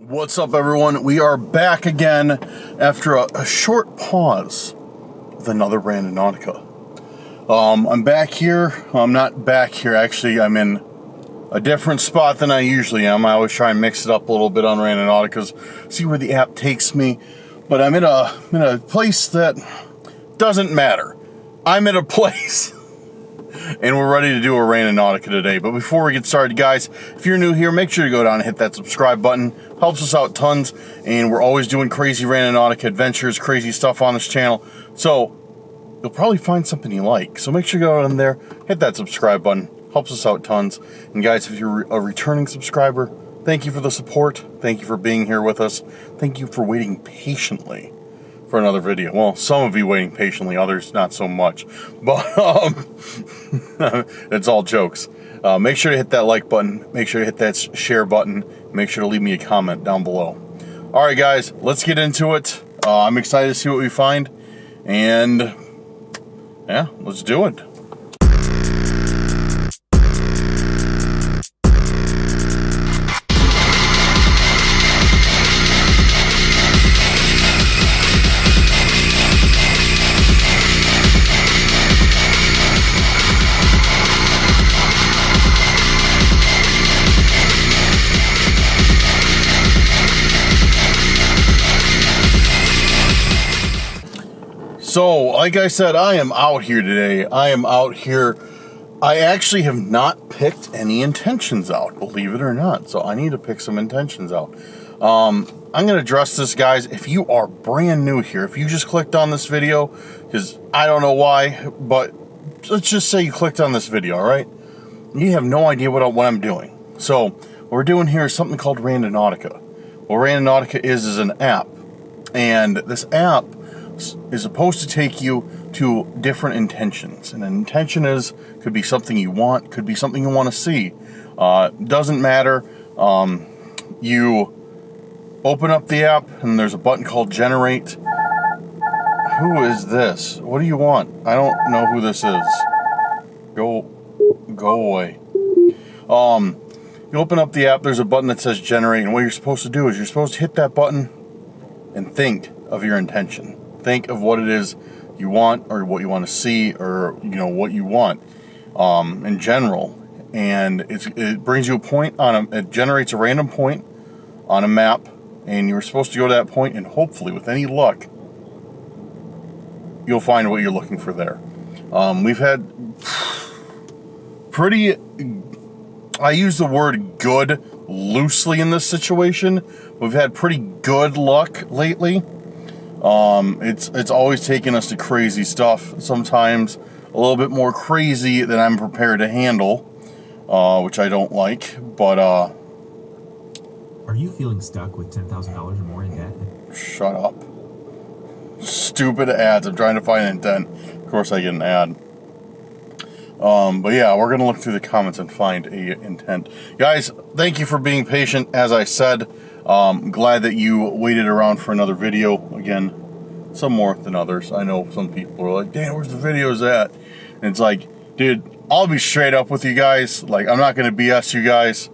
What's up, everyone? We are back again after a short pause with another Randonautica. I'm back here. I'm not back here, actually. I'm in a different spot than I usually am. I always try and mix it up a little bit on Randonauticas, see where the app takes me. But I'm in a place that doesn't matter. I'm in a place. And we're ready to do a Randonautica today. But before we get started, guys, if you're new here, make sure to go down and hit that subscribe button. Helps us out tons. And we're always doing crazy Randonautica adventures, crazy stuff on this channel. So you'll probably find something you like. So make sure to go down there, hit that subscribe button. Helps us out tons. And guys, if you're a returning subscriber, thank you for the support. Thank you for being here with us. Thank you for waiting patiently for another video. Well, some of you waiting patiently, others not so much. But it's all jokes. Make sure to hit that like button. Make sure to hit that share button. Make sure to leave me a comment down below. All right, guys, let's get into it. I'm excited to see what we find. And yeah, let's do it. So, like I said, I am out here today. I am out here. I actually have not picked any intentions out, believe it or not. So I need to pick some intentions out. I'm going to address this, guys. If you are brand new here, if you just clicked on this video, because I don't know why, but let's just say you clicked on this video, all right? You have no idea what I'm doing. So what we're doing here is something called Randonautica. What Randonautica is an app. And this app is supposed to take you to different intentions. And an intention could be something you want, could be something you want to see. Doesn't matter. You open up the app and there's a button called generate. Who is this? What do you want? I don't know who this is. Go away. You open up the app, there's a button that says generate, and what you're supposed to do is you're supposed to hit that button and think of your intention. Think of what it is you want, or what you want to see, or what you want in general. And it brings you a point it generates a random point on a map, and you're supposed to go to that point, and hopefully, with any luck, you'll find what you're looking for there. We've had I use the word good loosely in this situation. We've had pretty good luck lately. It's always taken us to crazy stuff. Sometimes a little bit more crazy than I'm prepared to handle, which I don't like. But are you feeling stuck with $10,000 or more in debt? Shut up. Stupid ads. I'm trying to find an intent. Of course, I get an ad. But yeah, we're gonna look through the comments and find a intent. Guys, thank you for being patient. As I said. Glad that you waited around for another video. Again, some more than others. I know some people are like, "Dan, where's the videos at?" And it's like, dude, I'll be straight up with you guys. Like, I'm not gonna BS you guys.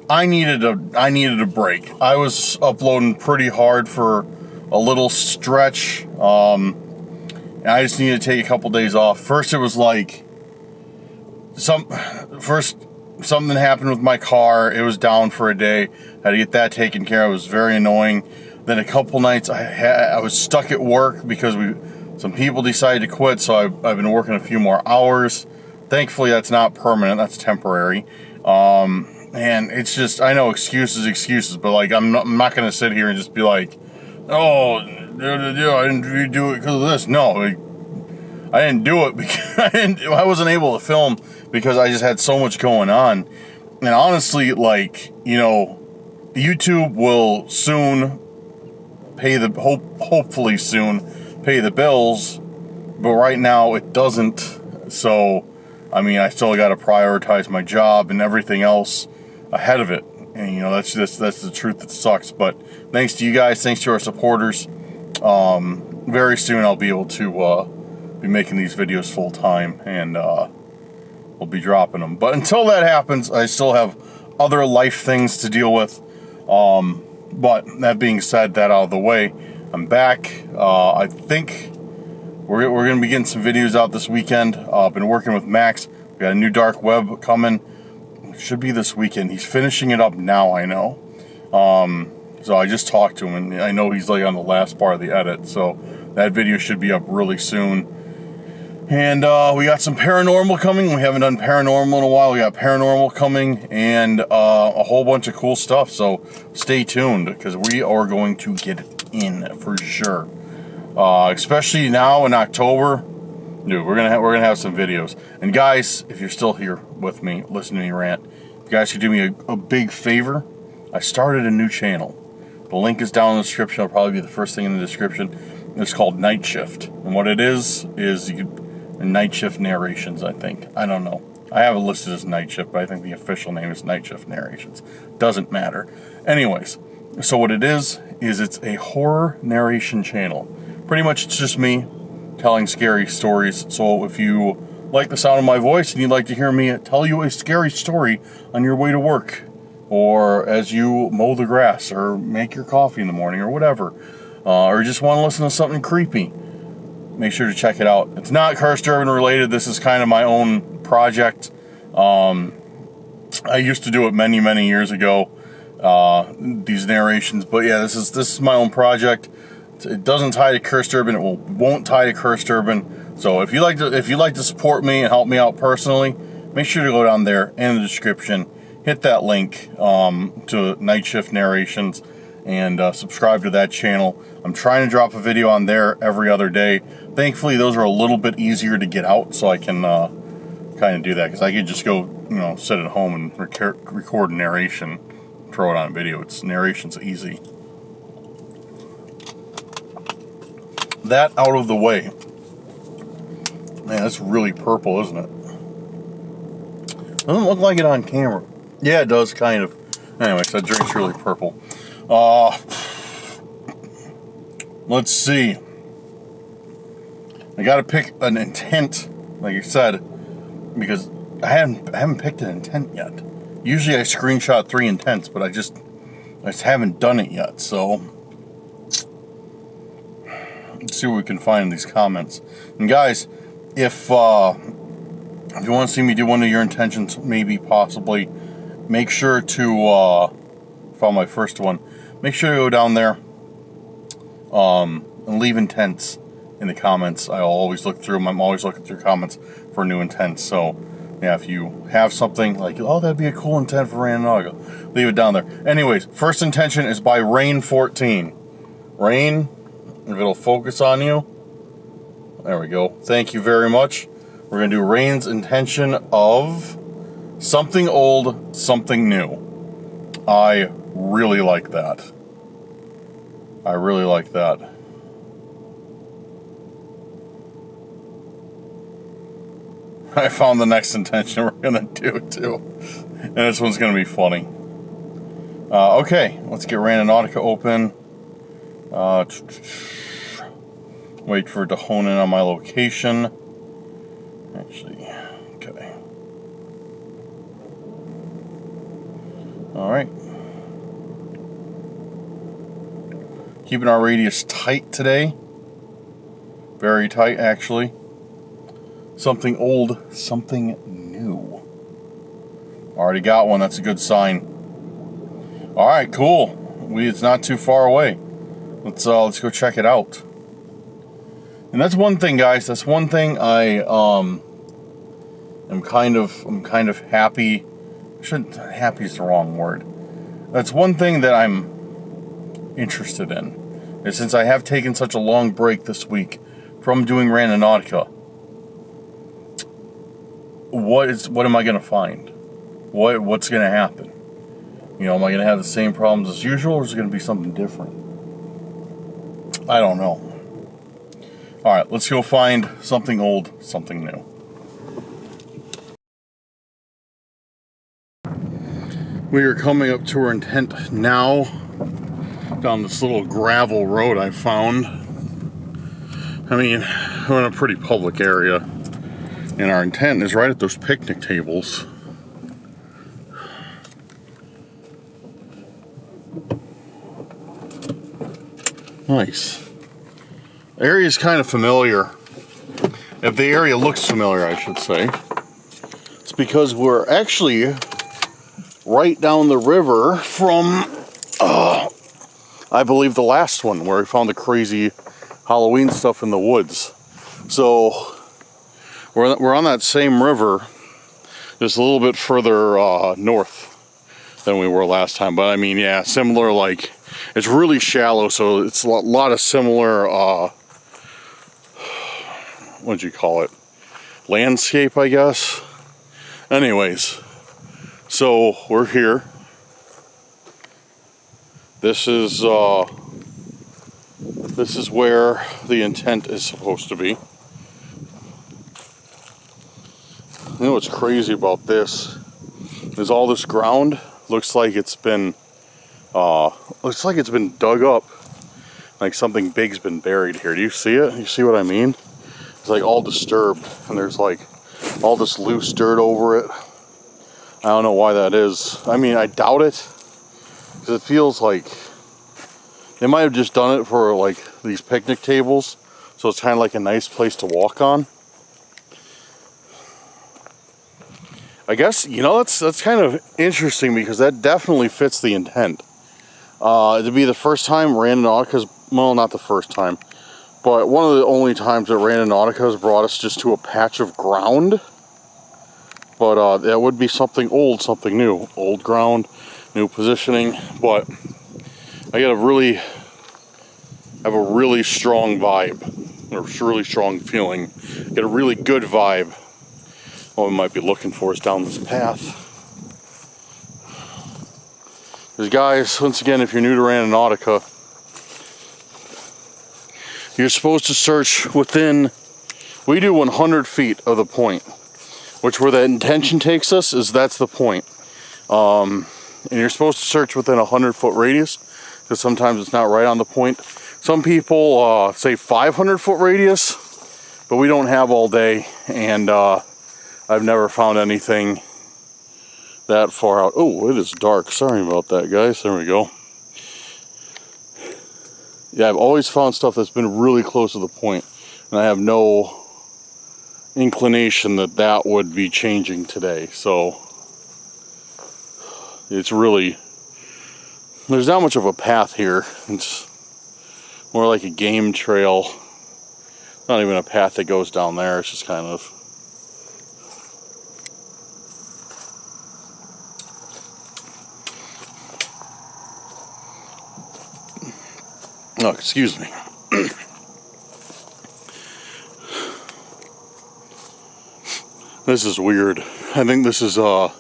I needed a break. I was uploading pretty hard for a little stretch. And I just needed to take a couple days off. First, it was like something happened with my car. It was down for a day. Had to get that taken care of. It was very annoying. Then a couple nights I was stuck at work because some people decided to quit, so I've been working a few more hours. Thankfully, that's not permanent. That's temporary. And it's just, I know excuses, but like I'm not going to sit here and just be like, "Oh, I didn't do it because of this." No, I didn't do it because I wasn't able to film because I just had so much going on. And honestly, like, YouTube will soon hopefully soon pay the bills, but right now it doesn't. So, I mean, I still got to prioritize my job and everything else ahead of it. And that's the truth that sucks. But thanks to you guys, thanks to our supporters, very soon I'll be able to be making these videos full time, and we'll be dropping them. But until that happens, I still have other life things to deal with. But that being said, that out of the way, I'm back. I think we're going to be getting some videos out this weekend. I've been working with Max. We got a new dark web coming. Should be this weekend. He's finishing it up now, I know. So I just talked to him, and I know he's like on the last part of the edit. So that video should be up really soon. And we got some paranormal coming. We haven't done paranormal in a while. We got paranormal coming and a whole bunch of cool stuff. So stay tuned, because we are going to get it in for sure. Especially now in October, dude, we're gonna have some videos. And guys, if you're still here with me, listen to me rant. You guys could do me a big favor. I started a new channel. The link is down in the description. It'll probably be the first thing in the description. It's called Night Shift, and what it is you could. Night Shift Narrations, I think. I don't know. I have it listed as Night Shift, but I think the official name is Night Shift Narrations. Doesn't matter. Anyways, so what it is it's a horror narration channel. Pretty much it's just me telling scary stories. So if you like the sound of my voice and you'd like to hear me tell you a scary story on your way to work, or as you mow the grass, or make your coffee in the morning, or whatever, or just want to listen to something creepy, make sure to check it out. It's not Curse Urban related. This is kind of my own project. I used to do it many, many years ago, these narrations. But yeah, this is my own project. It doesn't tie to Curse Urban. It won't tie to Curse Urban. So if you like to support me and help me out personally, make sure to go down there in the description, hit that link to Night Shift Narrations, and subscribe to that channel. I'm trying to drop a video on there every other day. Thankfully, those are a little bit easier to get out, so I can kind of do that, because I could just go, sit at home and record narration, throw it on video. Narration's easy. That out of the way. Man, that's really purple, isn't it? Doesn't look like it on camera. Yeah, it does, kind of. Anyways, that drink's really purple. Let's see. I gotta pick an intent, like I said, because I haven't picked an intent yet. Usually I screenshot 3 intents, but I just haven't done it yet. So let's see what we can find in these comments. And guys, if you want to see me do one of your intentions, maybe possibly, make sure to found my first one. Make sure to go down there and leave intents in the comments. I'll always look through them. I'm always looking through comments for new intents. So yeah, if you have something like, oh, that'd be a cool intent for Randonautica, leave it down there. Anyways, first intention is by Rain14. Rain, if it'll focus on you. There we go. Thank you very much. We're going to do Rain's intention of something old, something new. I really like that. I really like that. I found the next intention we're going to do too. And this one's going to be funny. Okay, let's get Randonautica open. Wait for it to hone in on my location. Actually, okay. Alright. Keeping our radius tight today. Very tight, actually. Something old, something new. Already got one, that's a good sign. Alright, cool. It's not too far away. Let's go check it out. And that's one thing, guys. That's one thing I am kind of happy. Happy is the wrong word. That's one thing that I'm interested in. And since I have taken such a long break this week from doing Randonautica, what am I gonna find? What's gonna happen? Am I gonna have the same problems as usual, or is it gonna be something different? I don't know. Alright, let's go find something old, something new. We are coming up to our intent now, down this little gravel road I found. I mean, we're in a pretty public area, and our intent is right at those picnic tables. Nice. The area is kind of familiar. If the area looks familiar, I should say. It's because we're actually right down the river from, I believe, the last one where we found the crazy Halloween stuff in the woods. So we're on that same river, just a little bit further north than we were last time. But I mean, yeah, similar, like, it's really shallow, so it's a lot of similar, what'd you call it? Landscape, I guess. Anyways, so we're here. This is where the intent is supposed to be. You know what's crazy about this is all this ground looks like it's been dug up, like something big's been buried here. Do you see it? You see what I mean? It's like all disturbed, and there's like all this loose dirt over it. I don't know why that is. I mean, I doubt it, because it feels like they might have just done it for like these picnic tables, so it's kind of like a nice place to walk on. I guess, you know, that's kind of interesting, because that definitely fits the intent. To be the first time Randonautica's, well, not the first time, but one of the only times that Randonautica has brought us just to a patch of ground. But that would be something old, something new. Old ground, new positioning. But I have a really strong vibe, or really strong feeling. Get a really good vibe. What we might be looking for is down this path. Because guys, once again, if you're new to Randonautica, you're supposed to search within, we do 100 feet of the point, which where that intention takes us is that's the point. And you're supposed to search within a 100-foot radius, because sometimes it's not right on the point. Some people say 500-foot radius, but we don't have all day, and I've never found anything that far out. Oh, it is dark. Sorry about that, guys. There we go. Yeah, I've always found stuff that's been really close to the point, and I have no inclination that that would be changing today. So it's really, there's not much of a path here. It's more like a game trail. Not even a path that goes down there. It's just kind of, oh, excuse me. This is weird. I think this is, I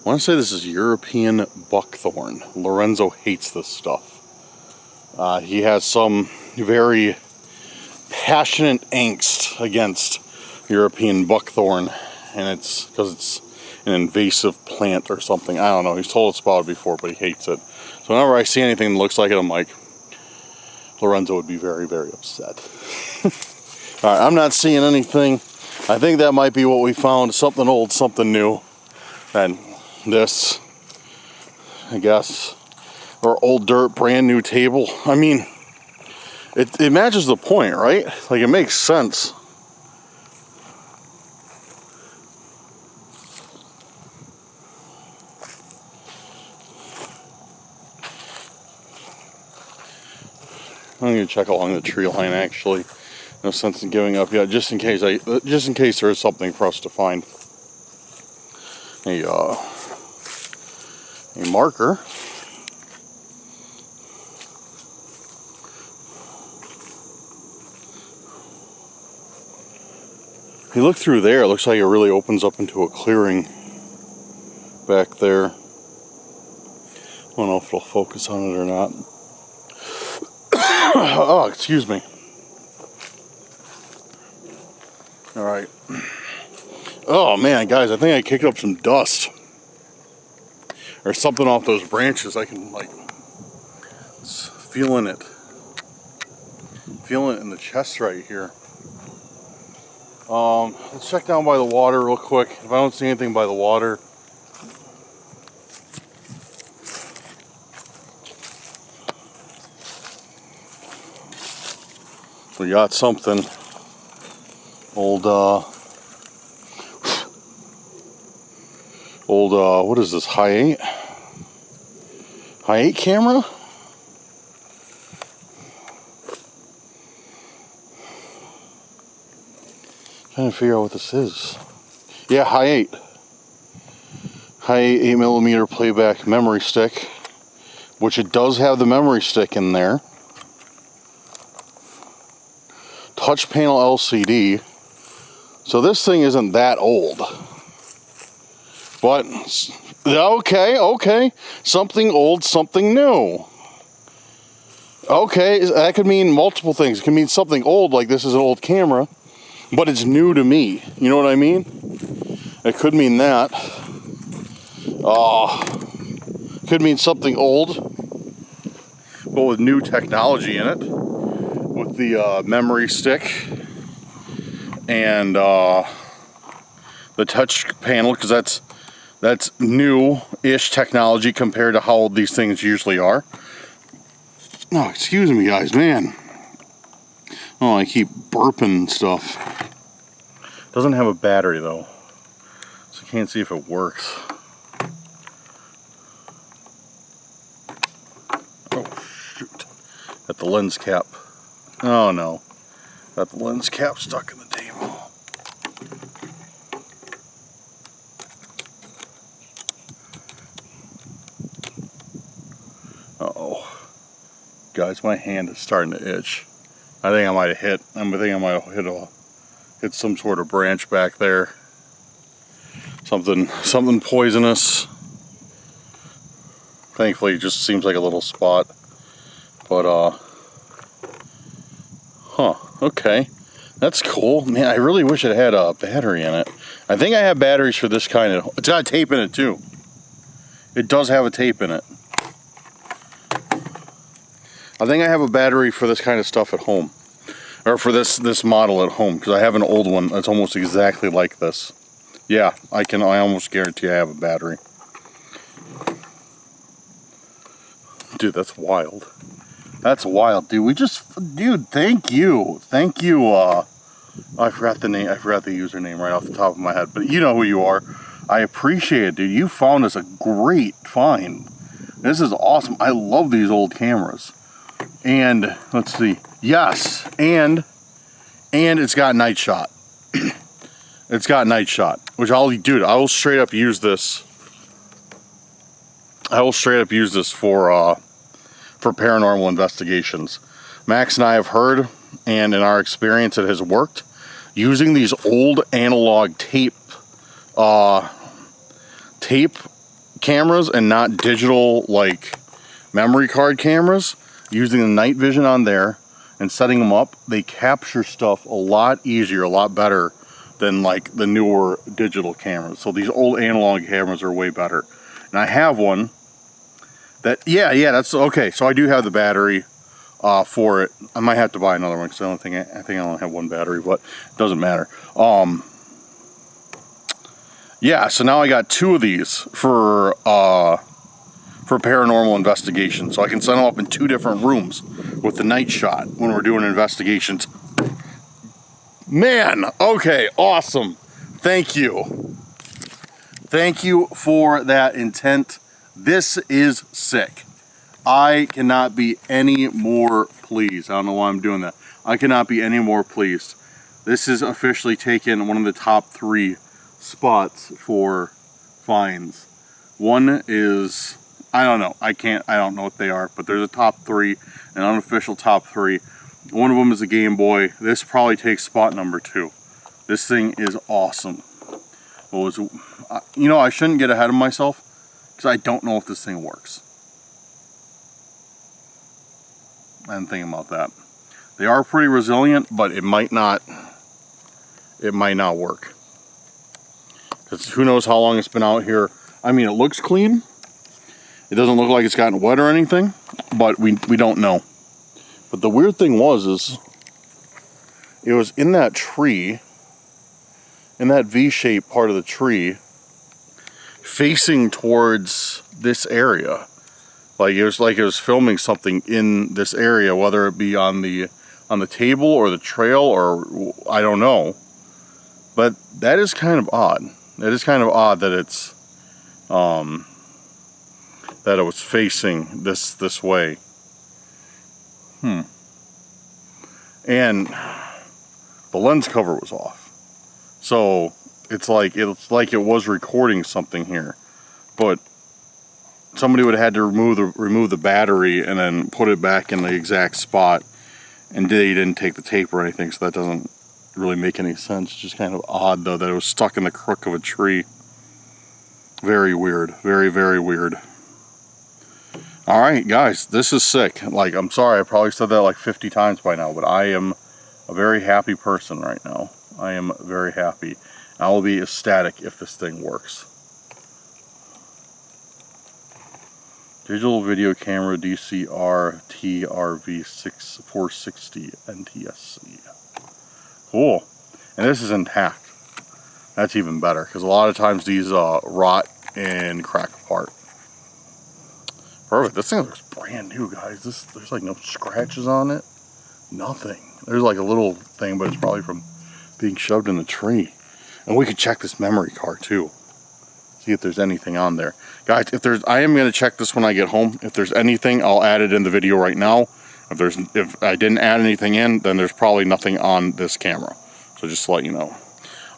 want to say this is European buckthorn. Lorenzo hates this stuff. He has some very passionate angst against European buckthorn, and it's because it's an invasive plant or something. I don't know. He's told us about it before, but he hates it. So whenever I see anything that looks like it, I'm like, Lorenzo would be very, very upset. Alright, I'm not seeing anything. I think that might be what we found. Something old, something new. And this, I guess, or old dirt, brand new table. I mean, it matches the point, right? Like, it makes sense. I'm gonna check along the tree line, actually. No sense in giving up yet, just in case there is something for us to find. A marker. If you look through there, it looks like it really opens up into a clearing back there. I don't know if it'll focus on it or not. Oh, excuse me. Alright. Oh man, guys, I think I kicked up some dust. Or something off those branches. I can, like, feeling it. Feeling it in the chest right here. Let's check down by the water real quick. If I don't see anything by the water, We got something. Old, what is this, high 8? High 8 camera? Trying to figure out what this is. Yeah, high 8. High 8mm playback memory stick, which it does have the memory stick in there. Touch panel LCD. So this thing isn't that old. But, okay. Something old, something new. Okay, that could mean multiple things. It could mean something old, like this is an old camera, but it's new to me. You know what I mean? It could mean that. Could mean something old, but with new technology in it. With the memory stick and the touch panel, because that's new-ish technology compared to how old these things usually are. Oh, excuse me, guys, man. Oh, I keep burping and stuff. Doesn't have a battery though, so I can't see if it works. Oh shoot! Got the lens cap. Oh no, got the lens cap stuck in the table. Uh-oh. Guys, my hand is starting to itch. I think I might have hit some sort of branch back there. Something poisonous. Thankfully, it just seems like a little spot. But, okay. That's cool. Man, I really wish it had a battery in it. I think I have batteries for this kind of... It's got a tape in it, too. It does have a tape in it. I think I have a battery for this kind of stuff at home. Or for this model at home, because I have an old one that's almost exactly like this. Yeah, I almost guarantee I have a battery. Dude, that's wild. That's wild, dude. Dude, thank you. Thank you, I forgot the name, I forgot the username right off the top of my head, but you know who you are. I appreciate it, dude. You found us a great find. This is awesome. I love these old cameras. And let's see. Yes, and it's got night shot. It's got night shot, which I will straight up use this. I will straight up use this for paranormal investigations. Max and I have heard, and in our experience, it has worked. Using these old analog tape cameras and not digital like memory card cameras. Using the night vision on there and setting them up, they capture stuff a lot easier, a lot better than like the newer digital cameras. So these old analog cameras are way better. And I have one that, yeah, that's okay. So I do have the battery for it. I might have to buy another one because I think I only have one battery, but it doesn't matter. Yeah, so now I got 2 of these for paranormal investigation, so I can set them up in 2 different rooms with the night shot when we're doing investigations. Man, okay, awesome. Thank you. Thank you for that intent. This is sick. I cannot be any more pleased. I don't know why I'm doing that. I cannot be any more pleased. This is officially taken one of the top 3 spots for finds. One is... I don't know. I don't know what they are, but there's a top 3, an unofficial top 3. One of them is a Game Boy. This probably takes spot number 2. This thing is awesome. I shouldn't get ahead of myself because I don't know if this thing works. I'm thinking about that. They are pretty resilient, but it might not work. Because who knows how long it's been out here. I mean, it looks clean. It doesn't look like it's gotten wet or anything, but we don't know. But the weird thing is it was in that tree, in that V-shaped part of the tree, facing towards this area. Like it was filming something in this area, whether it be on the on the table or the trail, or I don't know. But that is kind of odd. It is kind of odd that it's that it was facing this way. And the lens cover was off, so it's like it was recording something here, but somebody would have had to remove the battery and then put it back in the exact spot, and they didn't take the tape or anything, so that doesn't really make any sense. It's just kind of odd though that it was stuck in the crook of a tree. Very weird. Very, very weird. Alright guys, this is sick. Like, I'm sorry, I probably said that like 50 times by now, but I am a very happy person right now. I am very happy. I will be ecstatic if this thing works. Digital video camera DCR TRV460 NTSC. Cool. And this is intact. That's even better, because a lot of times these rot and crack apart. Perfect. This thing looks brand new, guys. There's like no scratches on it. Nothing. There's like a little thing, but it's probably from being shoved in the tree. And we could check this memory card too. See if there's anything on there. Guys, I am going to check this when I get home. If there's anything, I'll add it in the video right now. If I didn't add anything in, then there's probably nothing on this camera. So just to let you know.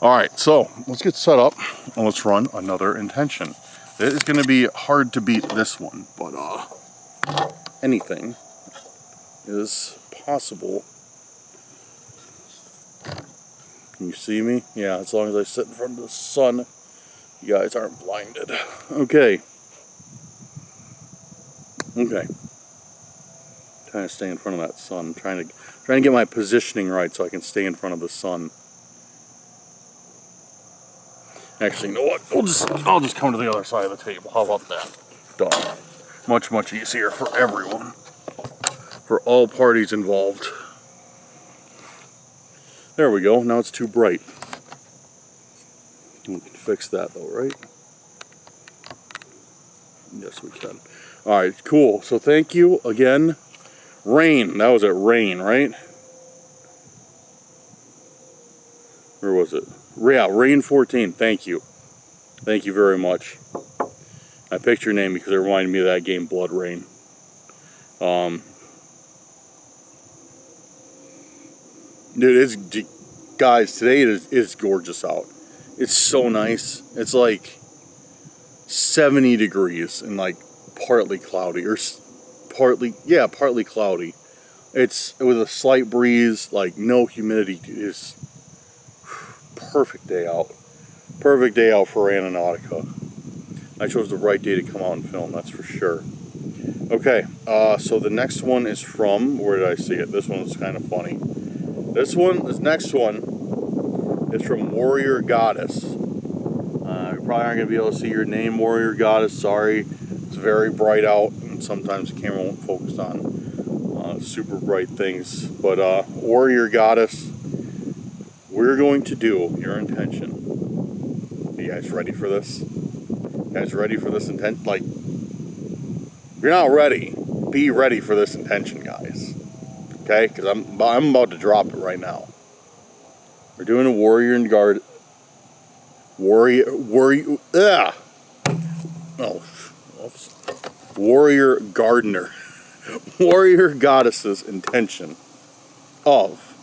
Alright, so let's get set up and let's run another intention. It is going to be hard to beat this one, but anything is possible. Can you see me? Yeah, as long as I sit in front of the sun, you guys aren't blinded. Okay. Okay. Trying to stay in front of that sun. Trying to get my positioning right so I can stay in front of the sun. Actually, you know what? I'll just come to the other side of the table. How about that? Done. Much, much easier for everyone. For all parties involved. There we go. Now it's too bright. We can fix that though, right? Yes, we can. Alright, cool. So thank you again. Rain. That was it. Rain, right? Where was it? Yeah, Rain 14. Thank you. Thank you very much. I picked your name because it reminded me of that game, Blood Rain. Dude, guys, today it's gorgeous out. It's so nice. It's like 70 degrees and like partly cloudy, or partly cloudy. It's with a slight breeze, like no humidity. It's perfect day out. Perfect day out for Randonautica. I chose the right day to come out and film, that's for sure. Okay, so the next one is from, where did I see it? This one is kind of funny. This next one is from Warrior Goddess. You probably aren't going to be able to see your name, Warrior Goddess, sorry. It's very bright out, and sometimes the camera won't focus on super bright things. But Warrior Goddess, we're going to do your intention. Are you guys ready for this? You guys ready for this intent? Like, if you're not ready, be ready for this intention, guys. Okay? Because I'm about to drop it right now. We're doing a warrior and guard. Warrior. Oh, oops. Warrior gardener. Warrior goddess's intention of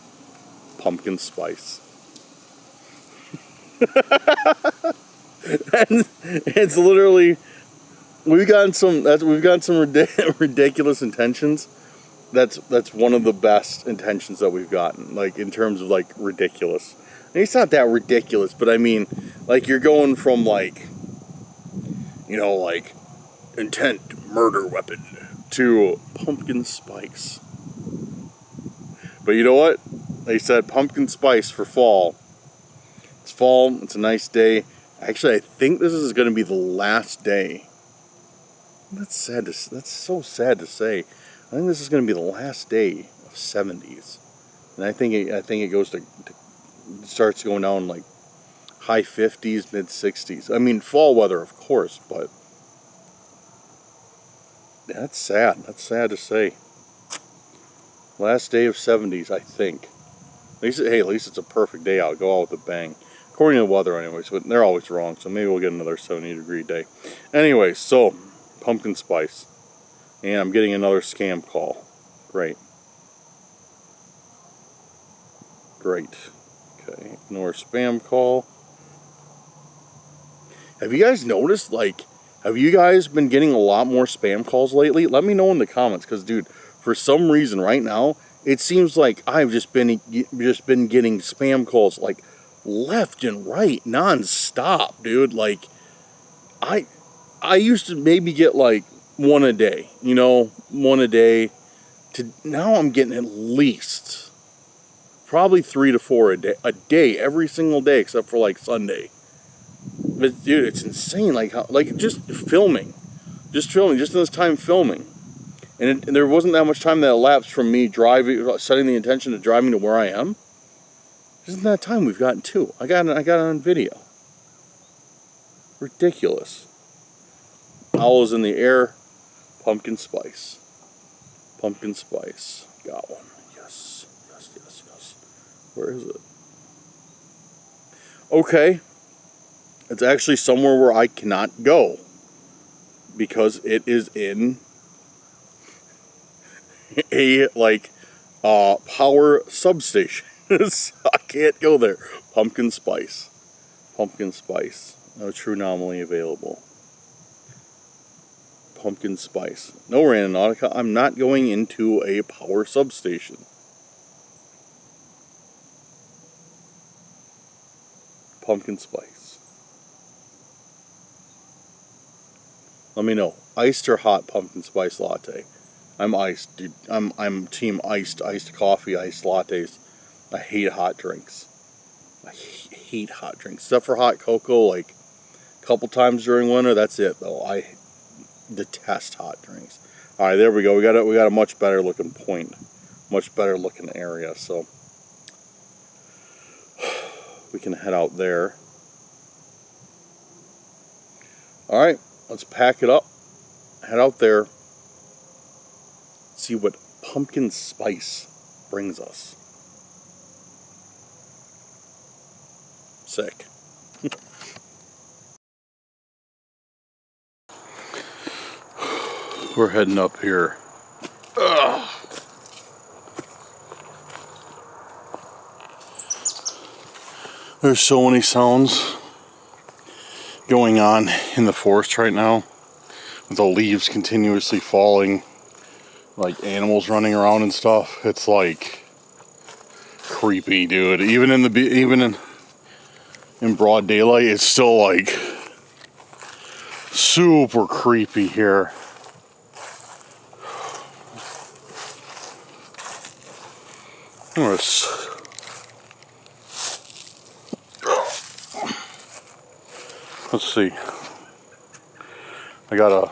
pumpkin spice. And it's literally, we've gotten some ridiculous intentions. That's one of the best intentions that we've gotten, like in terms of like ridiculous. And it's not that ridiculous, but I mean, like you're going from like, you know, like intent murder weapon to pumpkin spice. But you know what? They said pumpkin spice for fall. It's fall. It's a nice day. Actually, I think this is going to be the last day. That's sad. That's so sad to say. I think this is going to be the last day of 70s, and I think it goes to starts going down like high 50s, mid 60s. I mean, fall weather, of course, but that's sad. That's sad to say. Last day of 70s, I think. At least it's a perfect day out. Go out with a bang. According to the weather anyways, but they're always wrong, so maybe we'll get another 70-degree day. Anyway, so, pumpkin spice. And I'm getting another scam call. Great. Great. Okay, ignore spam call. Have you guys noticed, like, have you guys been getting a lot more spam calls lately? Let me know in the comments, because, dude, for some reason right now, it seems like I've just been getting spam calls, like, left and right, non-stop, dude. Like, I used to maybe get, like, one a day, you know, one a day. To now I'm getting at least probably 3 to 4 a day, every single day, except for, like, Sunday. But, dude, it's insane, like, how, like, just filming, just in this time filming. And there wasn't that much time that elapsed from me driving, setting the intention of driving to where I am. Isn't that time we've gotten two? I got it on video. Ridiculous. Owl is in the air. Pumpkin spice. Pumpkin spice. Got one. Yes. Yes, yes, yes. Where is it? Okay. It's actually somewhere where I cannot go. Because it is in a, like, power substation. So I can't go there. Pumpkin spice. Pumpkin spice. No true anomaly available. Pumpkin spice. No Randonautica. I'm not going into a power substation. Pumpkin spice. Let me know. Iced or hot pumpkin spice latte. I'm iced, dude. I'm team iced. Iced coffee, iced lattes. I hate hot drinks. I hate hot drinks. Except for hot cocoa, like a couple times during winter. That's it, though. I detest hot drinks. All right, there we go. We got a much better looking point, much better looking area. So we can head out there. All right, let's pack it up. Head out there. See what pumpkin spice brings us. Sick. We're heading up here. Ugh. There's so many sounds going on in the forest right now, with the leaves continuously falling, like animals running around and stuff. It's like creepy, dude. Even in broad daylight, it's still like super creepy here. Let's see. I got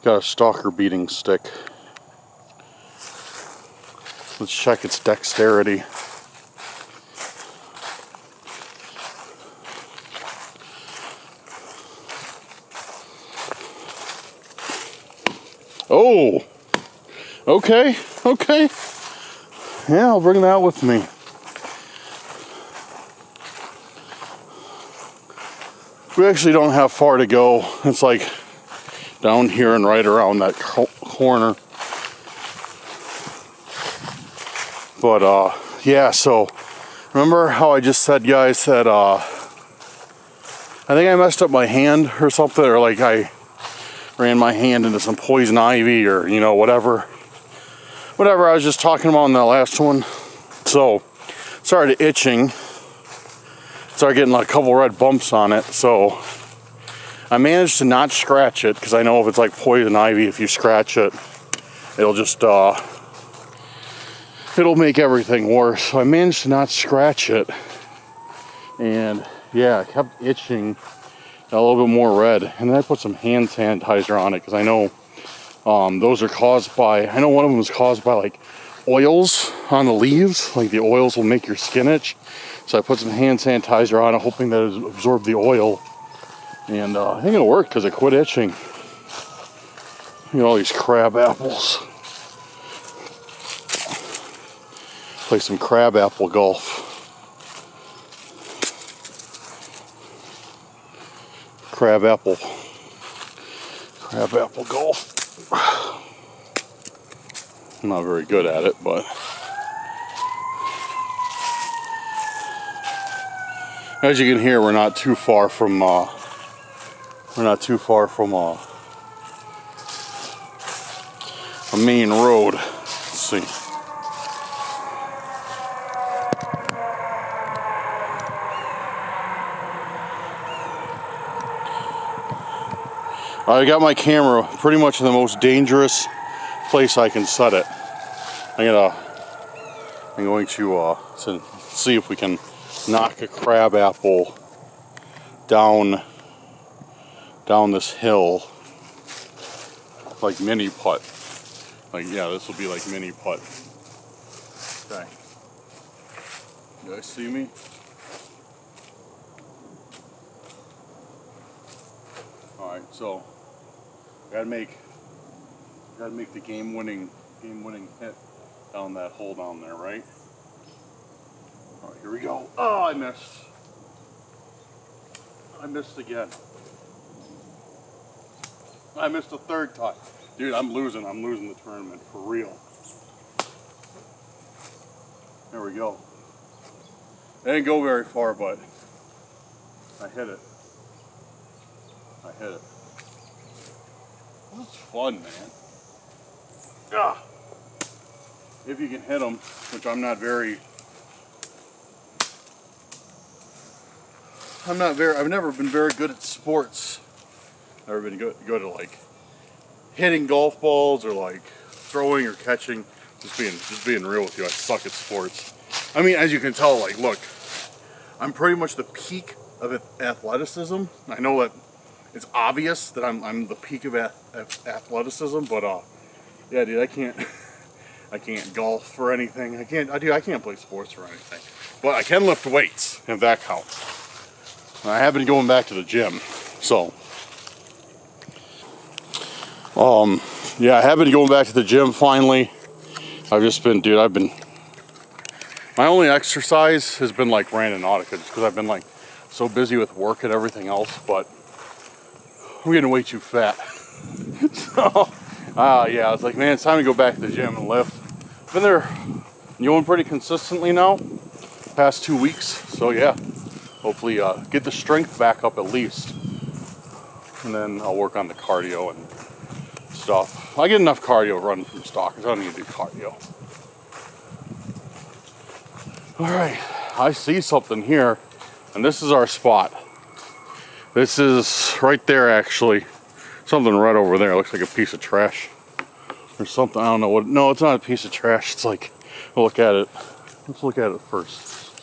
a stalker beating stick. Let's check its dexterity. Oh, okay. Yeah, I'll bring that with me. We actually don't have far to go. It's like down here and right around that corner. But yeah, so remember how I just said, guys, that I think I messed up my hand or something, or like I ran my hand into some poison ivy, or you know, whatever I was just talking about in that last one. So started itching, started getting like a couple red bumps on it. So I managed to not scratch it, because I know if it's like poison ivy, if you scratch it, it'll just it'll make everything worse. So I managed to not scratch it, and yeah, it kept itching, got a little bit more red. And then I put some hand sanitizer on it, because I know those are caused by, I know one of them was caused by like oils on the leaves. Like the oils will make your skin itch. So I put some hand sanitizer on it, hoping that it absorbed the oil. And I think it'll work, because it quit itching. Look at all these crab apples. Play some crabapple golf. Crabapple golf. I'm not very good at it, but as you can hear, we're not too far from a main road. Let's see. I got my camera pretty much in the most dangerous place I can set it. I'm going to see if we can knock a crabapple down this hill, like mini putt. Like, yeah, this will be like mini putt. Okay. You guys see me? All right, so gotta make the game-winning hit down that hole down there, right? All right, here we go. Oh, I missed. I missed again. I missed a third time. Dude, I'm losing the tournament for real. There we go. It didn't go very far, but I hit it. That's fun, man. Ah. If you can hit them, which I've never been very good at sports. Never been good at like hitting golf balls or like throwing or catching. Just being real with you, I suck at sports. I mean, as you can tell, like, look, I'm pretty much the peak of athleticism. I know that it's obvious that I'm the peak of athleticism, but yeah, dude, I can't golf or anything. I can't play sports or anything. But I can lift weights, if that counts. I have been going back to the gym, so yeah, I have been going back to the gym finally. My only exercise has been like Randonautica, just because I've been like so busy with work and everything else, but I'm getting way too fat. So, yeah, I was like, man, it's time to go back to the gym and lift. Been there going pretty consistently now, past 2 weeks, so yeah, hopefully get the strength back up at least. And then I'll work on the cardio and stuff. I get enough cardio running from Stalkers. I don't need to do cardio. Alright, I see something here, and this is our spot. This is right there, actually. Something right over there. It looks like a piece of trash or something. I don't know what. No, it's not a piece of trash. It's like, look at it. Let's look at it first.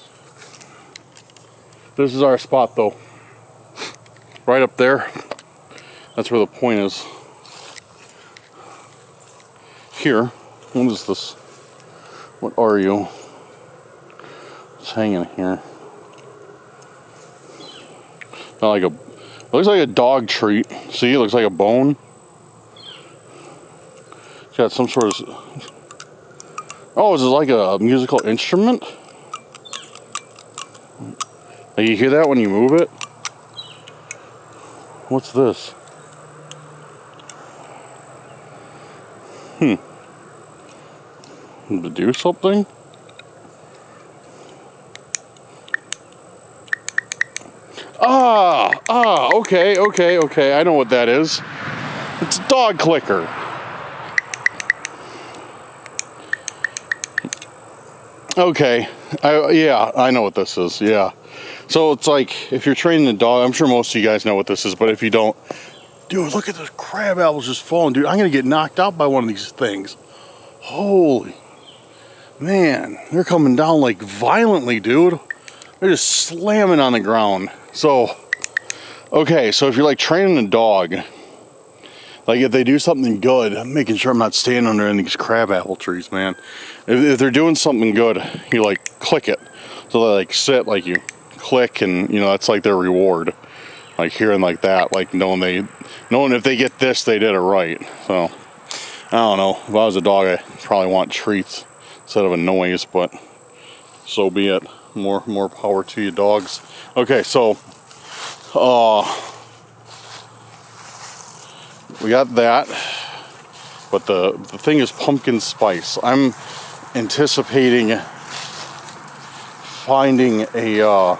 This is our spot, though. Right up there. That's where the point is. Here. What is this? What are you? It's hanging here. Not like it looks like a dog treat. See, it looks like a bone. It's got some sort of. Oh, is it like a musical instrument? You hear that when you move it? What's this? To do something? Okay. I know what that is. It's a dog clicker. Okay. Yeah, I know what this is. Yeah. So it's like, if you're training a dog, I'm sure most of you guys know what this is, but if you don't, dude, look at the crab apples just falling, dude. I'm going to get knocked out by one of these things. Holy man, they're coming down like violently, dude. They're just slamming on the ground. So, okay, so if you're like training a dog, like if they do something good, I'm making sure I'm not standing under any of these crabapple trees, man. If they're doing something good, you like click it. So they like sit, like you click, and you know that's like their reward. Like hearing like that, like knowing if they get this, they did it right. So I don't know. If I was a dog, I'd probably want treats instead of a noise, but so be it. More power to you, dogs. Okay, so we got that, but the thing is pumpkin spice. I'm anticipating finding a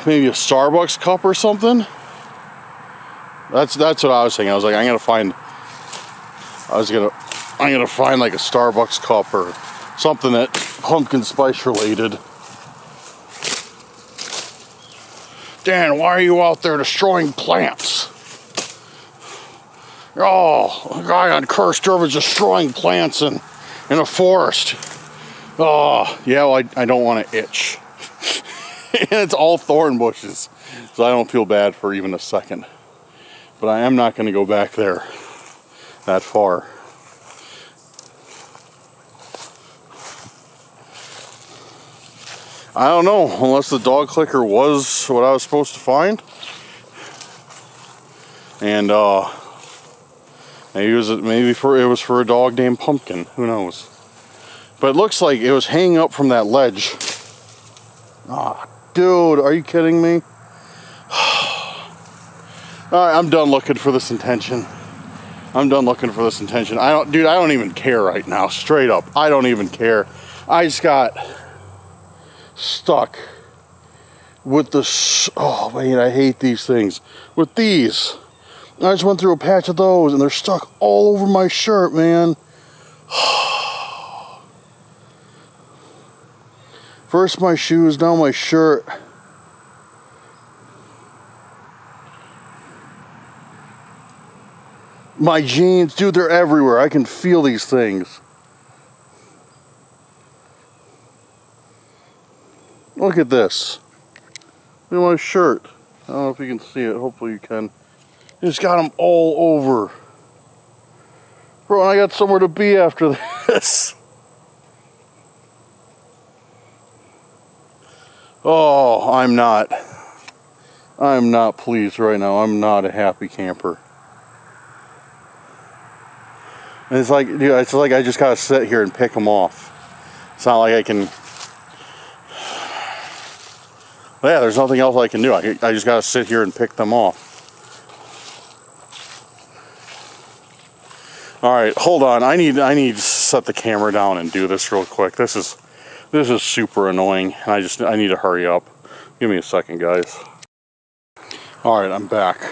maybe a Starbucks cup or something. That's what I was thinking. I was like, I'm gonna find like a Starbucks cup or something that pumpkin spice related. Dan, why are you out there destroying plants? Oh, a guy on cursed earth is destroying plants in a forest. Oh, yeah, well, I don't want to itch. And it's all thorn bushes, so I don't feel bad for even a second. But I am not going to go back there that far. I don't know, unless the dog clicker was what I was supposed to find. And maybe it was for a dog named Pumpkin. Who knows? But it looks like it was hanging up from that ledge. Ah, dude, are you kidding me? Alright, I'm done looking for this intention. I don't even care right now. Straight up, I don't even care. I just got stuck with the, oh man, I hate these things. With these, I just went through a patch of those and they're stuck all over my shirt, man. First my shoes, now my shirt. My jeans, dude, they're everywhere. I can feel these things. Look at this. Look at my shirt. I don't know if you can see it. Hopefully you can. It's got them all over. Bro, I got somewhere to be after this. Oh, I'm not pleased right now. I'm not a happy camper. And it's like, dude, it's like I just gotta sit here and pick them off. It's not like I can. Yeah, there's nothing else I can do. I just gotta sit here and pick them off. All right, hold on. I need to set the camera down and do this real quick. This is super annoying. I need to hurry up. Give me a second, guys. All right, I'm back.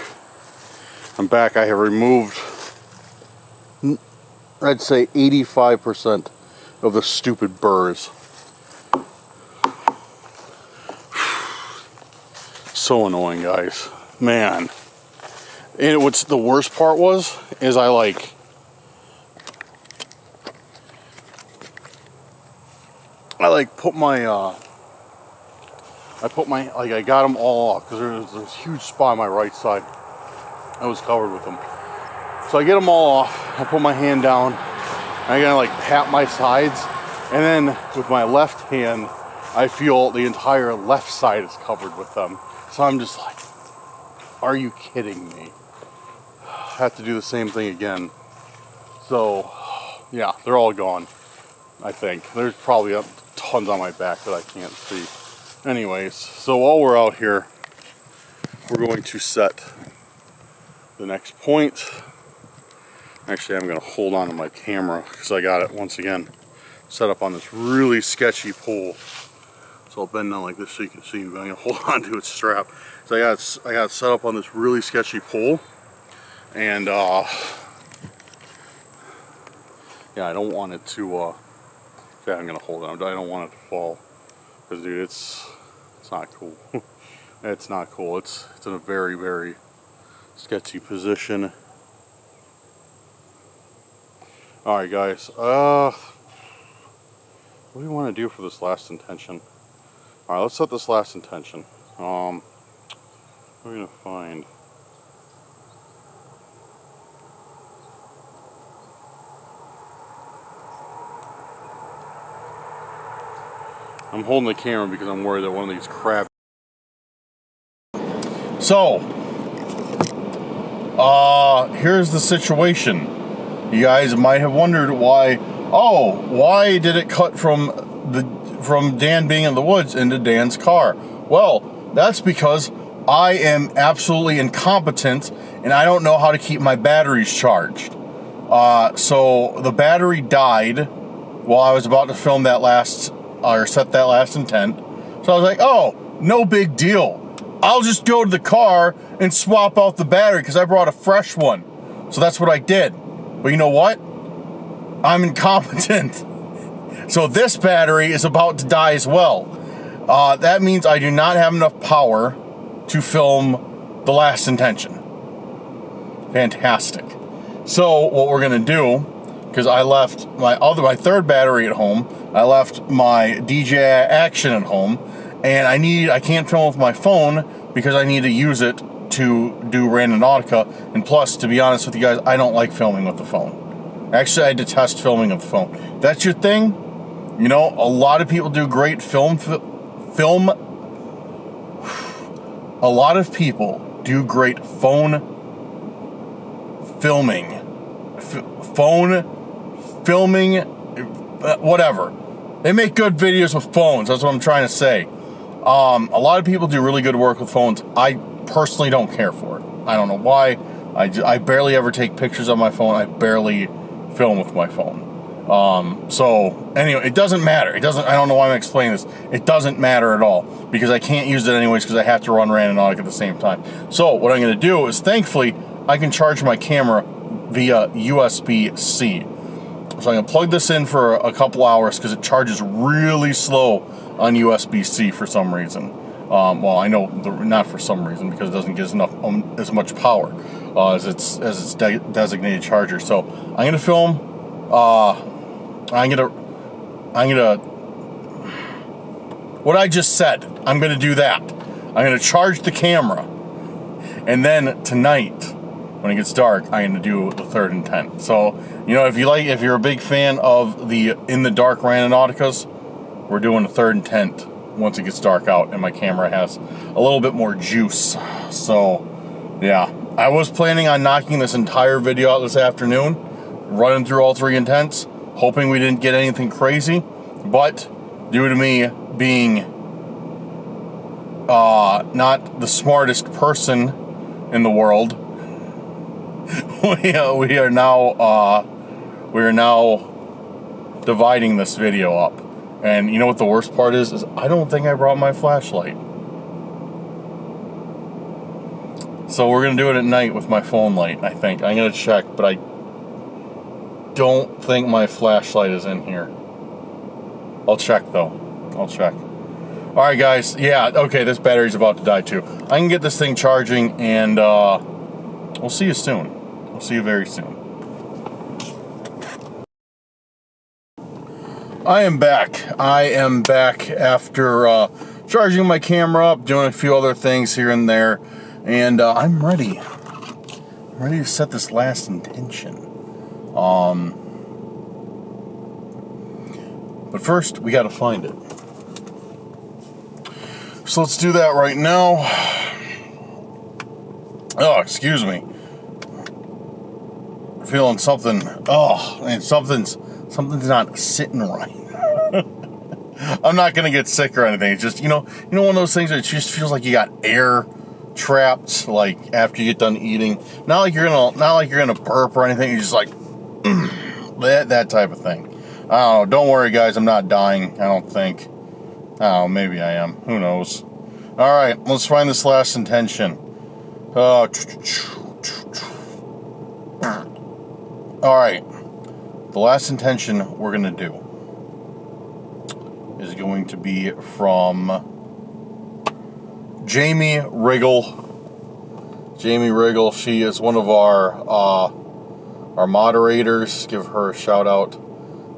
I have removed, I'd say 85% of the stupid burrs. So annoying, guys. Man. And what's the worst part is I put my, I got them all off because there's a huge spot on my right side. I was covered with them. So I get them all off, I put my hand down, and I gotta pat my sides, and then with my left hand, I feel the entire left side is covered with them. So I'm just like, are you kidding me? I have to do the same thing again. So, yeah, they're all gone, I think. There's probably tons on my back that I can't see. Anyways, so while we're out here, we're going to set the next point. Actually, I'm going to hold on to my camera because I got it once again set up on this really sketchy pole. So I'll bend down like this so you can see me, but I'm going to hold on to its strap. So I got it set up on this really sketchy pole, and yeah, I don't want it to. Yeah, I'm going to hold on. I don't want it to fall because, dude, it's not cool. It's not cool. It's in a very, very sketchy position. Alright, guys, what do we want to do for this last intention? Alright, let's set this last intention. What are we going to find? I'm holding the camera because I'm worried that one of these crap. So, here's the situation. You guys might have wondered why oh, why did it cut from Dan being in the woods into Dan's car? Well, that's because I am absolutely incompetent and I don't know how to keep my batteries charged. So the battery died while I was about to film that set that last intent. So I was like, oh, no big deal. I'll just go to the car and swap out the battery because I brought a fresh one. So that's what I did. But you know what? I'm incompetent. So this battery is about to die as well. That means I do not have enough power to film the last intention. Fantastic. So what we're gonna do, because I left my third battery at home, I left my DJI Action at home, and I can't film with my phone because I need to use it to do Randonautica. And plus, to be honest with you guys, I don't like filming with the phone. Actually, I detest filming with the phone. If that's your thing, you know, a lot of people do great film. A lot of people do great phone filming. Whatever. They make good videos with phones. That's what I'm trying to say. A lot of people do really good work with phones. I personally don't care for it. I don't know why. I barely ever take pictures on my phone. I barely film with my phone. So anyway, it doesn't matter. I don't know why I'm explaining this. It doesn't matter at all because I can't use it anyways because I have to run Randonautica at the same time. So what I'm going to do is, thankfully, I can charge my camera via USB-C. So I'm going to plug this in for a couple hours because it charges really slow on USB-C for some reason. Well, I know not for some reason because it doesn't get as much power as its designated charger. So I'm going to film. What I just said, I'm going to do that. I'm going to charge the camera. And then tonight, when it gets dark, I'm going to do the third intent. So, you know, if you're a big fan of the In the Dark Randonauticas, we're doing the third intent once it gets dark out and my camera has a little bit more juice. So, yeah. I was planning on knocking this entire video out this afternoon, running through all three intents, hoping we didn't get anything crazy, but due to me being not the smartest person in the world, we are now dividing this video up. And you know what the worst part is I don't think I brought my flashlight. So we're gonna do it at night with my phone light, I think. I'm gonna check, but I don't think my flashlight is in here. I'll check though. I'll check. Alright guys, yeah, okay, this battery's about to die too. I can get this thing charging and we'll see you soon. We'll see you very soon. I am back after charging my camera up, doing a few other things here and there, and I'm ready. I'm ready to set this last intention. But first, we got to find it. So let's do that right now. Oh, excuse me. Feeling something. Oh, man, something's not sitting right. I'm not gonna get sick or anything. It's just one of those things that it just feels like you got air trapped, like after you get done eating. Not like you're gonna burp or anything. You're just like that type of thing. I don't know. Don't worry, guys. I'm not dying. I don't think. Oh, maybe I am. Who knows? All right, let's find this last intention. All right. The last intention we're going to do is going to be from Jamie Riggle. Jamie Riggle, she is one of our moderators. Give her a shout out.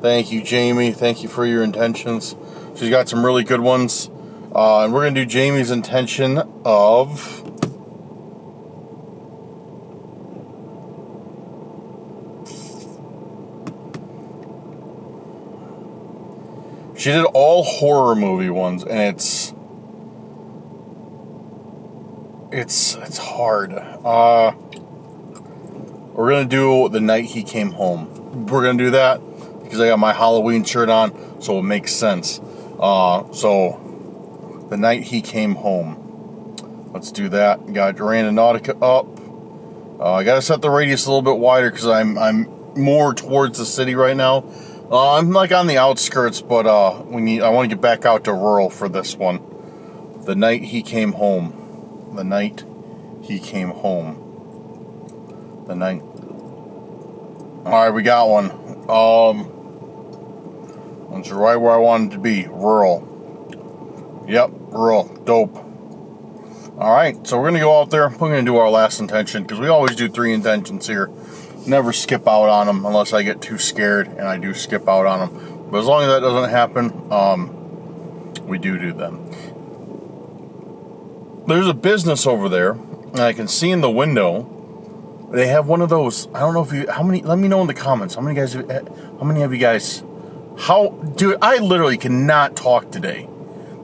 Thank you, Jamie. Thank you for your intentions. She's got some really good ones. And we're going to do Jamie's intention of... She did all horror movie ones, and it's hard. We're gonna do The Night He Came Home. We're gonna do that. because I got my Halloween shirt on, so it makes sense. So the night he came home. Let's do that. Got Randonautica up. I gotta set the radius a little bit wider because I'm more towards the city right now. I'm like on the outskirts, but I want to get back out to rural for this one. The night he came home. The night he came home. The night. All right, we got one. That's right where I wanted to be. Rural. Yep, rural. Dope. All right, so we're gonna go out there. We're gonna do our last intention because we always do 3 intentions here. Never skip out on them unless I get too scared, and I do skip out on them. But as long as that doesn't happen, we do them. There's a business over there, and I can see in the window. They have one of those. I don't know if you. How many? Let me know in the comments. How many of you guys? Dude, I literally cannot talk today.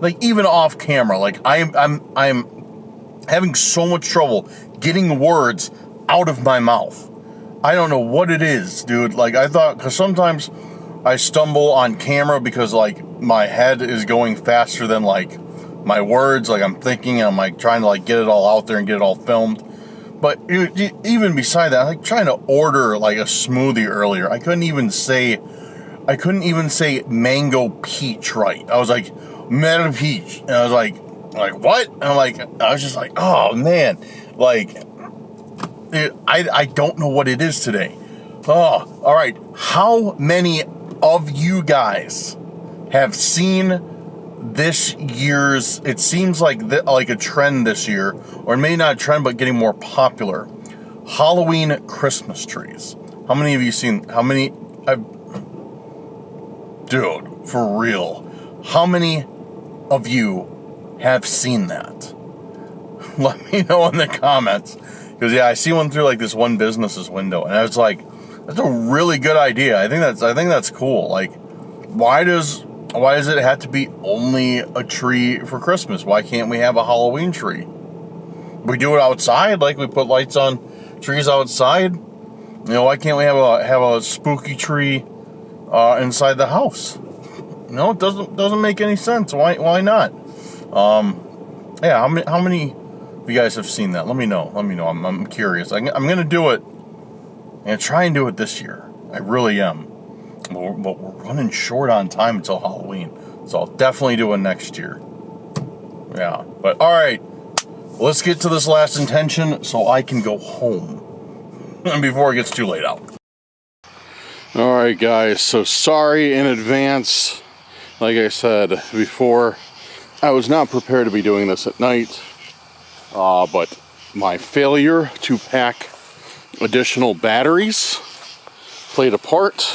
Like even off camera. Like I'm having so much trouble getting words out of my mouth. I don't know what it is, dude. Like I thought, because sometimes I stumble on camera because like my head is going faster than like my words. Like I'm thinking, and I'm like trying to like get it all out there and get it all filmed. But even beside that, I'm like trying to order like a smoothie earlier. I couldn't even say mango peach right. I was like mango peach, and I was like what? And I was just like, oh man, like. I don't know what it is today. Oh, all right. How many of you guys have seen this year's? It seems like a trend this year, or maybe not a trend, but getting more popular. Halloween Christmas trees. How many of you seen? How many? Dude, for real. How many of you have seen that? Let me know in the comments. Because yeah, I see one through like this one business's window, and I was like, "That's a really good idea. I think that's cool. Like, why does it have to be only a tree for Christmas? Why can't we have a Halloween tree? We do it outside, like we put lights on trees outside. You know, why can't we have a spooky tree inside the house? No, it doesn't make any sense. Why not? Yeah, how many? You guys have seen that? Let me know. I'm curious. I'm gonna do it. I'm gonna try and do it this year. I really am. But we're running short on time until Halloween, so I'll definitely do it next year. Yeah. But all right, let's get to this last intention so I can go home before it gets too late out. All right, guys. So sorry in advance. Like I said before, I was not prepared to be doing this at night. But my failure to pack additional batteries played a part,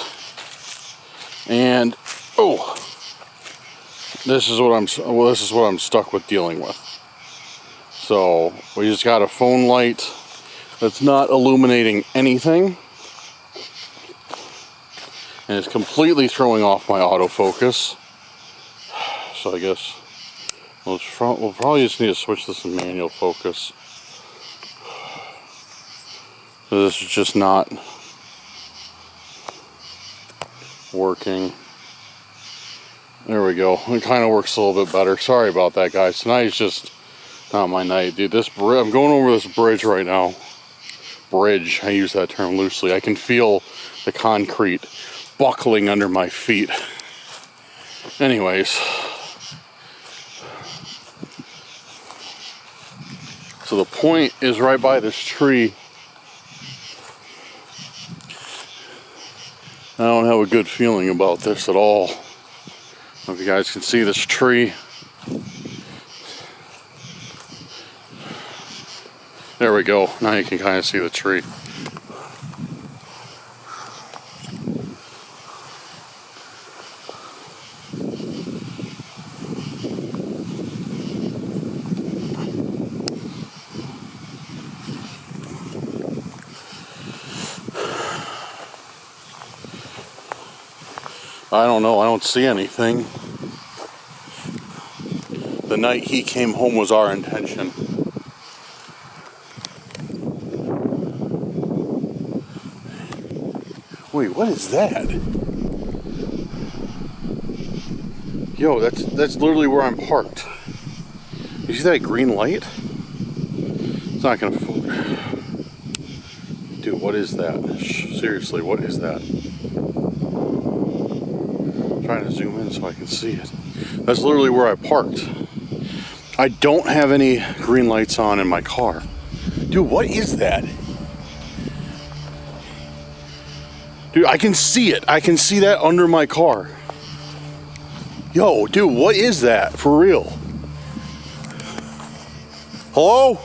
and this is what I'm stuck with dealing with. So we just got a phone light that's not illuminating anything, and it's completely throwing off my autofocus. So I guess we'll probably just need to switch this to manual focus. So this is just not working. There we go. It kind of works a little bit better. Sorry about that, guys. Tonight is just not my night, dude. I'm going over this bridge right now. Bridge. I use that term loosely. I can feel the concrete buckling under my feet. Anyways. So the point is right by this tree. I don't have a good feeling about this at all. I don't know if you guys can see this tree. There we go. Now you can kind of see the tree. I don't know. I don't see anything. The night he came home was our intention. Wait, what is that? Yo, that's literally where I'm parked. You see that green light? It's not gonna. Dude, what is that? Seriously, what is that? I'm trying to zoom in so I can see it. That's literally where I parked. I don't have any green lights on in my car. Dude, what is that? Dude, I can see it. I can see that under my car. Yo, dude, what is that? For real? Hello?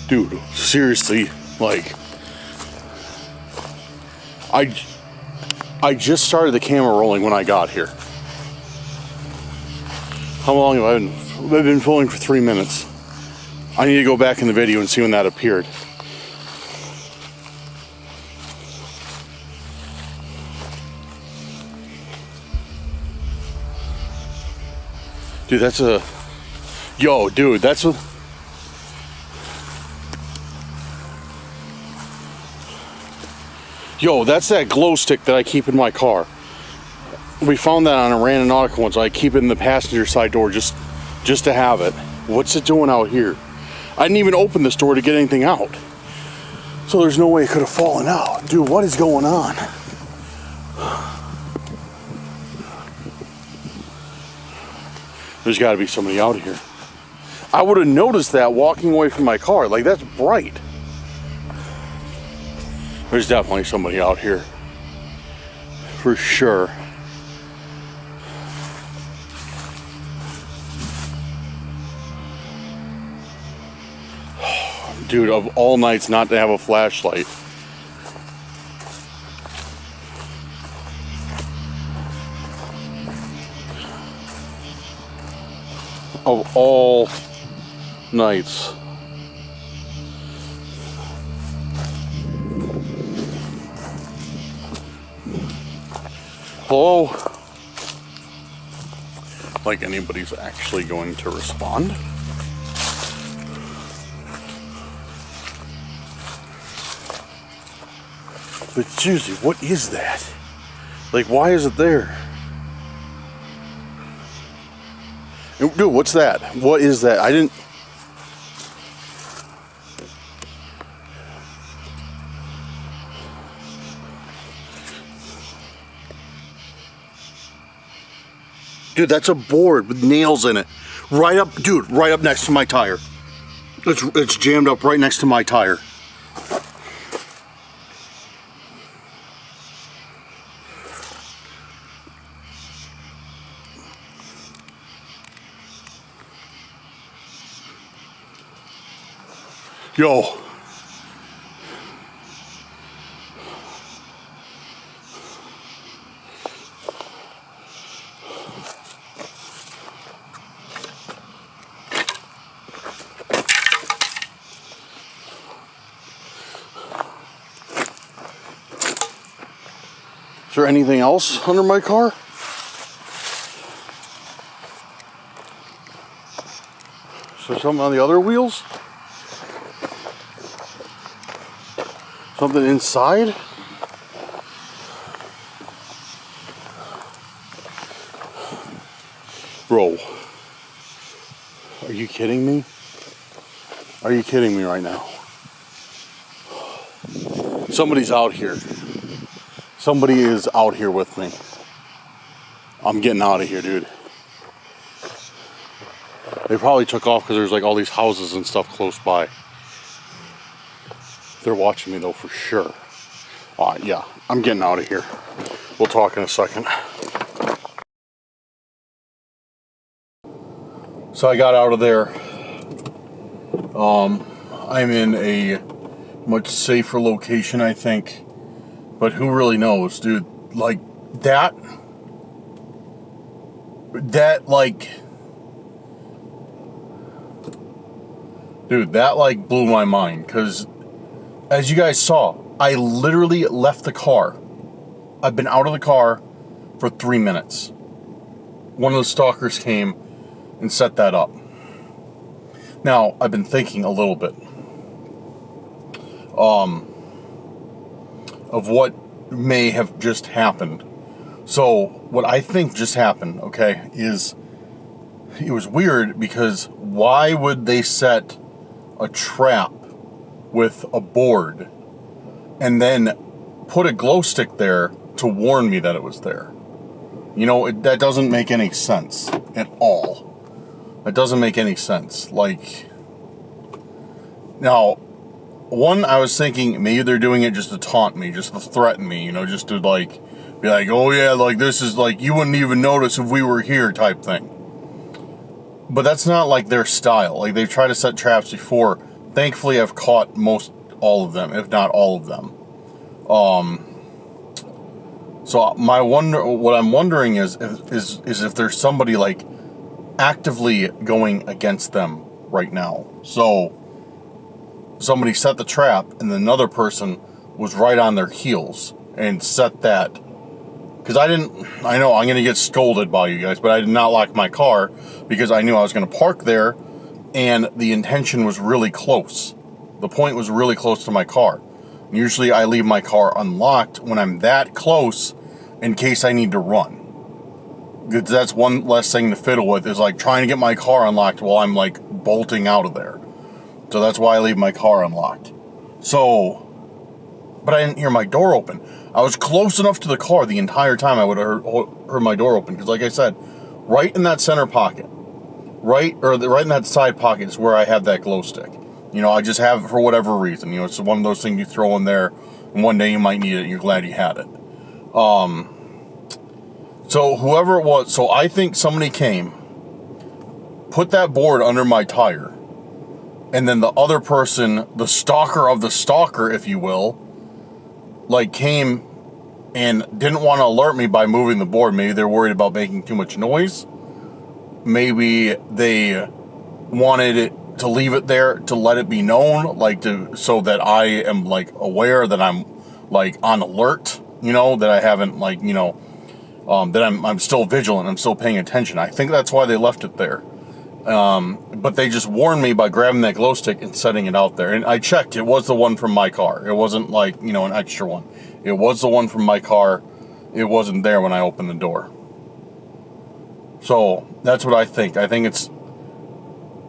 Dude, seriously, like, I just started the camera rolling when I got here. How long have I been? I've been filming for 3 minutes. I need to go back in the video and see when that appeared. Dude, that's a... Yo, dude, that's a... Yo, that's that glow stick that I keep in my car. We found that on a Randonautica once. I keep it in the passenger side door just to have it. What's it doing out here? I didn't even open this door to get anything out. So there's no way it could have fallen out. Dude, what is going on? There's got to be somebody out here. I would have noticed that walking away from my car. Like, that's bright. There's definitely somebody out here. For sure. Dude, of all nights not to have a flashlight. Of all nights. Hello? Like anybody's actually going to respond? But seriously, what is that? Like, why is it there? Dude, what's that? What is that? I didn't... Dude, that's a board with nails in it. Right up, dude, right up next to my tire. It's jammed up right next to my tire. Yo. Is there anything else under my car? Is there something on the other wheels? Something inside? Bro, are you kidding me? Are you kidding me right now? Somebody's out here. Somebody is out here with me. I'm getting out of here, dude. They probably took off because there's like all these houses and stuff close by. They're watching me though for sure. Yeah, I'm getting out of here. We'll talk in a second. So I got out of there. I'm in a much safer location, I think. But who really knows, dude? Like, that like, Dude, that like blew my mind, because as you guys saw, I literally left the car. I've been out of the car for 3 minutes. One of the stalkers came and set that up. Now, I've been thinking a little bit of what may have just happened. So, what I think just happened, okay, is it was weird, because why would they set a trap with a board and then put a glow stick there to warn me that it was there? You know, that doesn't make any sense at all. It doesn't make any sense. Like, now, one, I was thinking maybe they're doing it just to taunt me, just to threaten me, you know, just to like, be like, oh yeah, like this is like, you wouldn't even notice if we were here type thing. But that's not like their style. Like, they've tried to set traps before. Thankfully, I've caught all of them, if not all of them. So what I'm wondering is if there's somebody like actively going against them right now. So somebody set the trap, and another person was right on their heels and set that. Because I know I'm going to get scolded by you guys, but I did not lock my car because I knew I was going to park there, and the intention was really close. The point was really close to my car. Usually I leave my car unlocked when I'm that close in case I need to run. Because that's one less thing to fiddle with, is like trying to get my car unlocked while I'm like bolting out of there. So that's why I leave my car unlocked. So, but I didn't hear my door open. I was close enough to the car the entire time I would have heard my door open. Because like I said, right in that center pocket, right in that side pocket is where I have that glow stick. You know, I just have it for whatever reason. You know, it's one of those things you throw in there, and one day you might need it, and you're glad you had it. So whoever it was, so I think somebody came, put that board under my tire, and then the other person, the stalker of the stalker, if you will, like came and didn't want to alert me by moving the board. Maybe they're worried about making too much noise. Maybe they wanted it to leave it there to let it be known, like so that I am like aware that I'm like on alert, you know, that I haven't like, you know, that I'm still vigilant, I'm still paying attention. I think that's why they left it there. But they just warned me by grabbing that glow stick and setting it out there. And I checked, it was the one from my car. It wasn't like, you know, an extra one. It was the one from my car. It wasn't there when I opened the door. So that's what I think. I think it's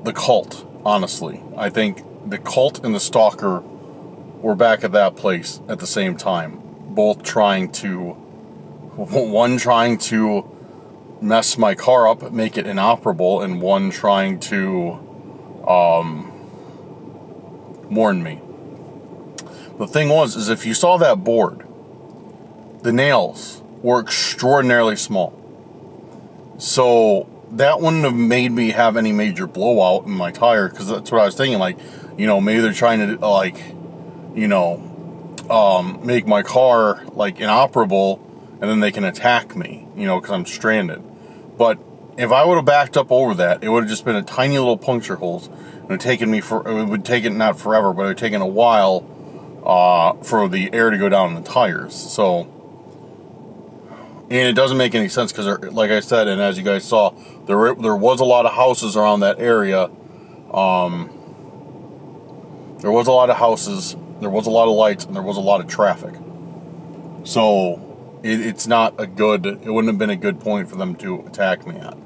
the cult, honestly. I think the cult and the stalker were back at that place at the same time. Both trying to, one trying to mess my car up, make it inoperable, and one trying to warn me. The thing is if you saw that board, the nails were extraordinarily small. So that wouldn't have made me have any major blowout in my tire, because that's what I was thinking. Like, you know, maybe they're trying to, like, you know, make my car, like, inoperable, and then they can attack me, you know, because I'm stranded. But if I would have backed up over that, it would have just been a tiny little puncture holes. It would have taken not forever, but it would have taken a while for the air to go down in the tires. So, and it doesn't make any sense because, like I said, and as you guys saw, there was a lot of houses around that area. There was a lot of houses, there was a lot of lights, and there was a lot of traffic. So it wouldn't have been a good point for them to attack me at.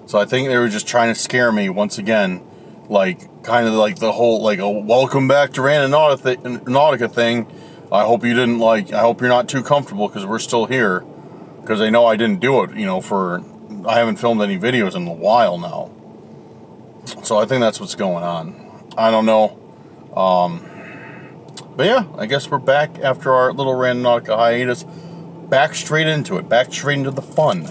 So I think they were just trying to scare me once again, like kind of like the whole like a welcome back to Randonautica thing. I hope you're not too comfortable because we're still here. Because they know I didn't do it, you know, I haven't filmed any videos in a while now. So I think that's what's going on. I don't know. But yeah, I guess we're back after our little Randonautica hiatus. Back straight into it. Back straight into the fun.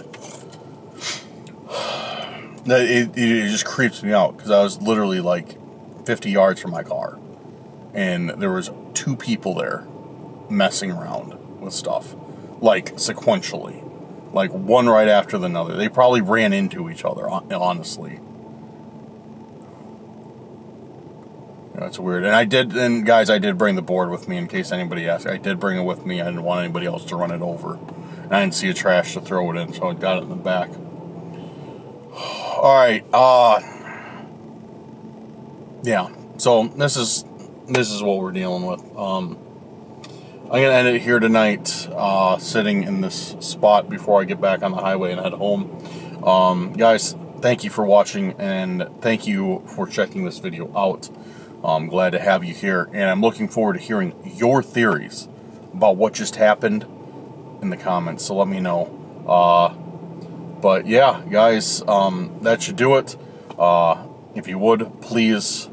It just creeps me out because I was literally like 50 yards from my car. And there was 2 people there messing around with stuff. Like, sequentially. Like, one right after the other. They probably ran into each other, honestly. That's weird. And guys, I did bring the board with me in case anybody asked. I did bring it with me. I didn't want anybody else to run it over. And I didn't see a trash to throw it in, so I got it in the back. All right. Yeah. So this is what we're dealing with. I'm gonna end it here tonight, sitting in this spot before I get back on the highway and head home. Guys, thank you for watching, and thank you for checking this video out. I'm glad to have you here, and I'm looking forward to hearing your theories about what just happened in the comments, so let me know. But yeah, guys, that should do it. If you would, please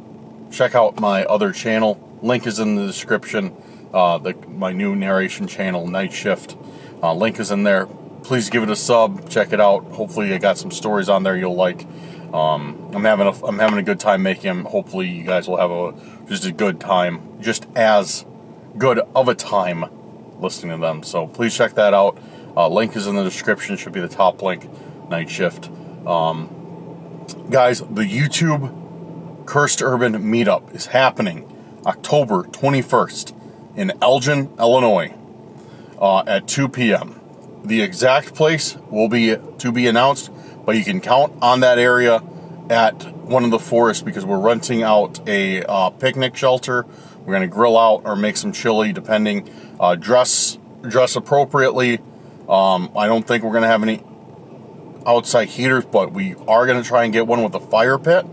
check out my other channel. Link is in the description. My new narration channel, Night Shift. Link is in there. Please give it a sub. Check it out. Hopefully, I got some stories on there you'll like. I'm having a good time making them. Hopefully, you guys will have just a good time, just as good of a time listening to them. So please check that out. Link is in the description. Should be the top link. Night Shift. Guys, the YouTube Cursed Urban Meetup is happening October 21st in Elgin, Illinois, at 2 p.m. The exact place will be to be announced, but you can count on that area at one of the forests because we're renting out a picnic shelter. We're going to grill out or make some chili, depending. Dress appropriately. I don't think we're going to have any outside heaters, but we are going to try and get one with a fire pit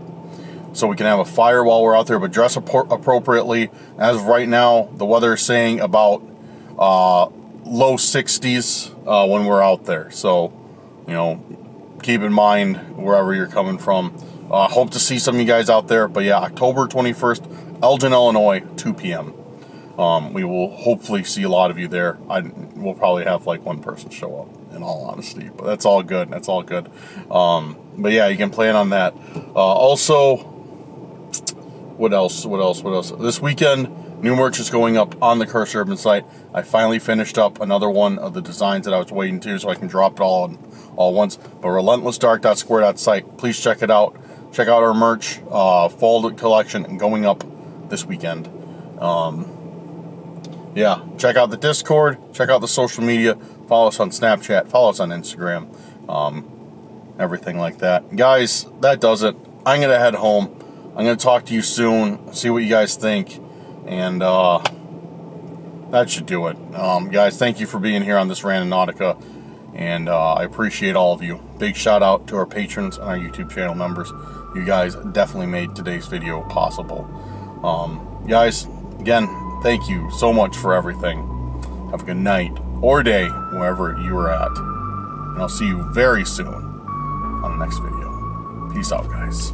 so we can have a fire while we're out there, but dress appropriately. As of right now, the weather is saying about low 60s when we're out there. So, keep in mind wherever you're coming from. Hope to see some of you guys out there. But yeah, October 21st, Elgin, Illinois, 2 p.m. We will hopefully see a lot of you there. We'll probably have like one person show up, in all honesty. But that's all good. That's all good. But yeah, you can plan on that. Also, what else? This weekend, new merch is going up on the Cursed Urban site. I finally finished up another one of the designs that I was waiting to, so I can drop it all once. But relentlessdark.square.site. Please check it out. Check out our merch, fall collection, going up this weekend. Yeah, check out the Discord. Check out the social media. Follow us on Snapchat. Follow us on Instagram. Everything like that. Guys, that does it. I'm going to head home. I'm going to talk to you soon. See what you guys think. And that should do it. Guys, thank you for being here on this Randonautica. And I appreciate all of you. Big shout out to our patrons and our YouTube channel members. You guys definitely made today's video possible. Guys, again, thank you so much for everything. Have a good night or day, wherever you are at. And I'll see you very soon on the next video. Peace out, guys.